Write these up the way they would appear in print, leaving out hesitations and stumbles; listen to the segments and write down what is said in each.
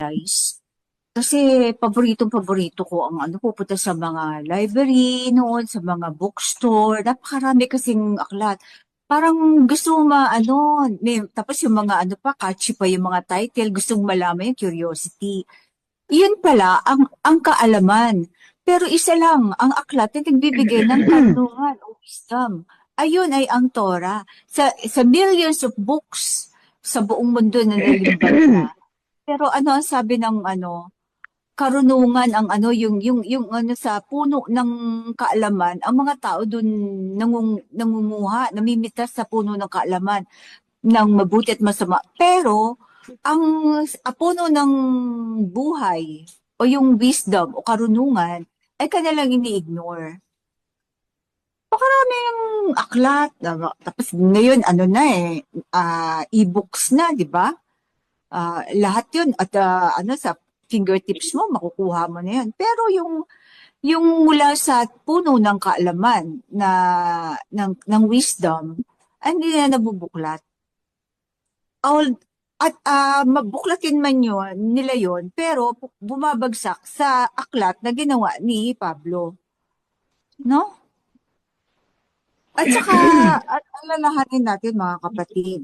guys. Kasi paboritong-paborito ko ang pupunta sa mga library noon, sa mga bookstore. Napakarami kasing aklat. Parang gusto mo tapos yung mga catchy pa yung mga title, gusto mong malaman yung curiosity. Iyon pala ang kaalaman. Pero isa lang, ang aklat na nagbibigay ng karunungan o wisdom. Ayun ay ang Torah. Sa millions of books sa buong mundo na nalimbag na. Pero ano ang sabi ng karunungan ang yung sa puno ng kaalaman, ang mga tao dun nangunguha, namimitas sa puno ng kaalaman ng mabuti at masama. Pero ang puno ng buhay o yung wisdom o karunungan ay kanilang ini-ignore. Pakaraming aklat, tapos ngayon e-books na, di ba? Lahat yun at sa fingertips mo, makukuha mo na yun. Pero yung mula sa puno ng kaalaman ng wisdom, hindi na nabubuklat. Mabuklatin man nila yon, pero bumabagsak sa aklat na ginawa ni Pablo. No? At saka, alalahanin natin mga kapatid,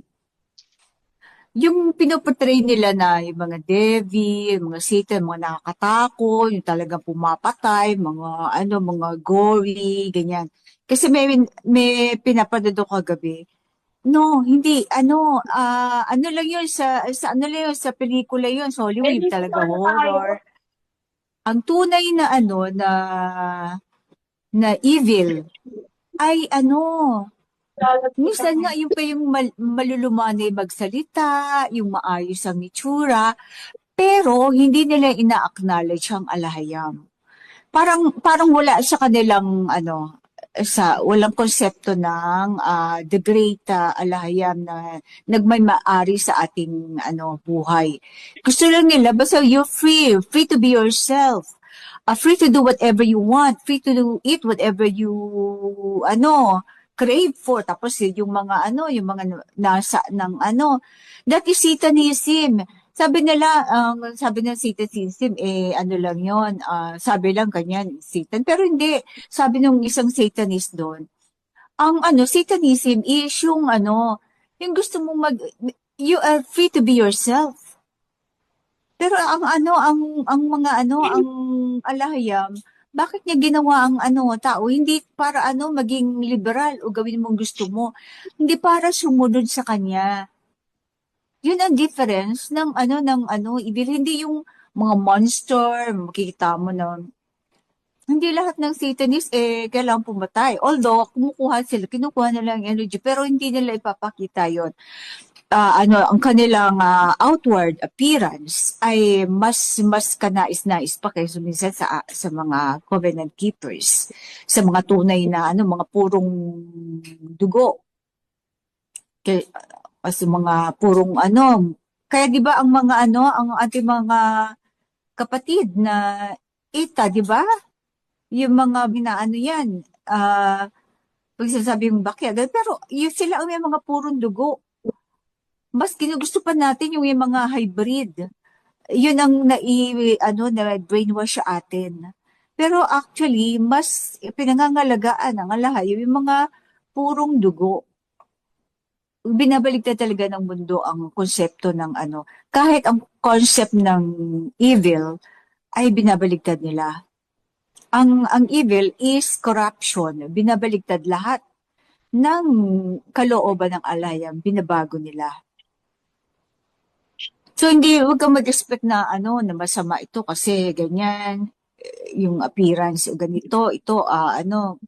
yung pinoportray nila na yung mga devil, mga satan, mga nakakatakot, yung talagang pumapatay, mga gory, ganyan. Kasi may pinapanood ako kagabi. No, hindi, ano lang yun sa ano lang yun, sa pelikula yun, sa Hollywood, talaga horror. Ang tunay na na evil ay minsan nga yung pa yung malulumanay magsalita, yung maayos ang itsura, pero hindi nila ina-acknowledge ang alahayam. Parang wala sa kanilang walang konsepto ng the great alahayam na nagmay-maari sa ating buhay. Gusto lang nila basta you're free to be yourself. Free to do whatever you want, free to eat whatever you crave for. Tapos yung yung mga nasa ng that is Satanism. Sabi ng Satanism, lang yon, sabi lang ganyan, Satan. Pero hindi, sabi ng isang Satanist doon, ang Satanism is yung gusto mong you are free to be yourself. Pero ang mga ang alahayam, bakit niya ginawa ang tao? Hindi para maging liberal o gawin mong gusto mo. Hindi para sumunod sa kanya. Yun ang difference ng evil. Hindi yung mga monster, makikita mo na hindi lahat ng Satanist kailangan pumatay. Although, kinukuha nila ang energy, pero hindi nila ipapakita yon. Ang kanilang outward appearance ay mas kanais-nais pa kaysa minsan sa mga covenant keepers, sa mga tunay na mga purong dugo. Sa mga purong kaya 'di ba ang mga ang ating mga kapatid na ita, 'di ba? Yung mga binaano yan, pagsasabi yung bakya, pero yung sila ang may mga purong dugo. Mas ginugusto pa natin yung mga hybrid. Yun ang na brainwash sa atin. Pero actually, mas pinangangalagaan ang lahat yung mga purong dugo. Binabaligtad talaga ng mundo ang konsepto ng kahit ang concept ng evil ay binabaligtad nila. Ang evil is corruption. Binabaligtad lahat ng kalooban ng alayam, binabago nila. So huwag kang mag-expect na na masama ito kasi ganyan yung appearance o ganito, ito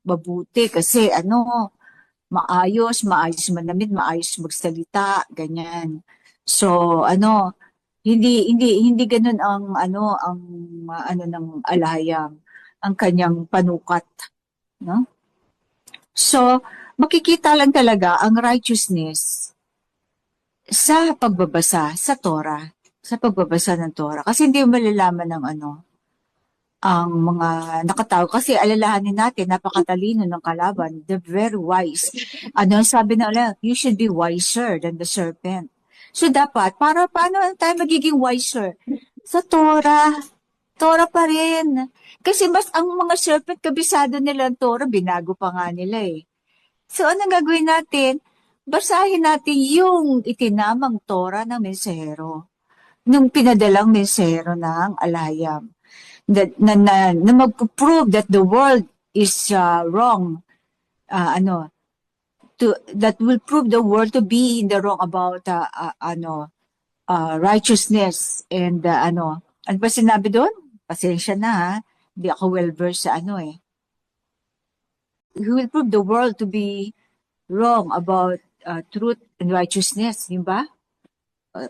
mabuti kasi maayos manamit, maayos magsalita, ganyan. So hindi ganoon ang ng alahayam, ang kanyang panukat, no? So makikita lang talaga ang righteousness sa pagbabasa sa Torah, sa pagbabasa ng Torah. Kasi hindi mo malalaman ng ang mga nakatao. Kasi alalahanin natin, napakatalino ng kalaban. They're very wise. Sabi na Allah, you should be wiser than the serpent. So dapat, paano tayo magiging wiser? Sa Torah. Torah pa rin. Kasi mas ang mga serpent, kabisado nila ang Torah, binago pa nga nila eh. So, anong gagawin natin? Basahin natin yung itinamang Torah ng mensahero. Nung pinadalang mensahero ng alayam. Na mag-prove that the world is wrong. Ano, that will prove the world to be in the wrong about righteousness and ano ba sinabi doon? Pasensya na ha, hindi ako well versed sa ano eh. He will prove the world to be wrong about truth and righteousness, yun ba?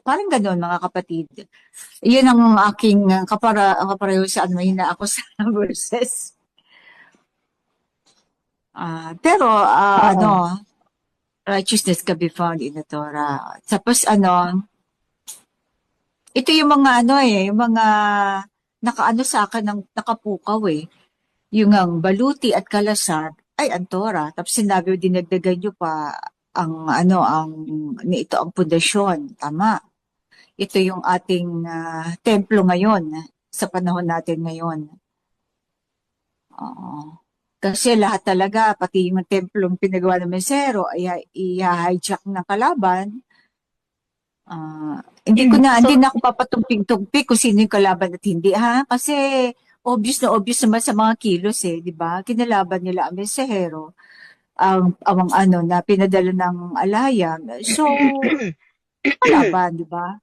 Parang gano'n mga kapatid. Yun ang aking kapareho sa ano, hina ako sa verses. Pero Oo. righteousness can be found in the Torah. Tapos ito yung mga yung mga nakaano sa akin ng nakapukaw eh. Yung ang baluti at kalasag ay ang Torah. Tapos sinabi dinagdagan nyo pa ang ito ang pundasyon. Tama. Ito yung ating templo ngayon sa panahon natin ngayon. Oo. Kasi lahat talaga, pati yung templong pinagawa ng mesero, ay i-hijack ng kalaban. Hindi So, na ako papatumpik-tumpik kung sino yung kalaban at hindi, ha? Kasi obvious na obvious naman sa mga kilos eh, di ba? Kinalaban nila ang mensahero, ang na pinadala ng alayam. So, kalaban, di ba?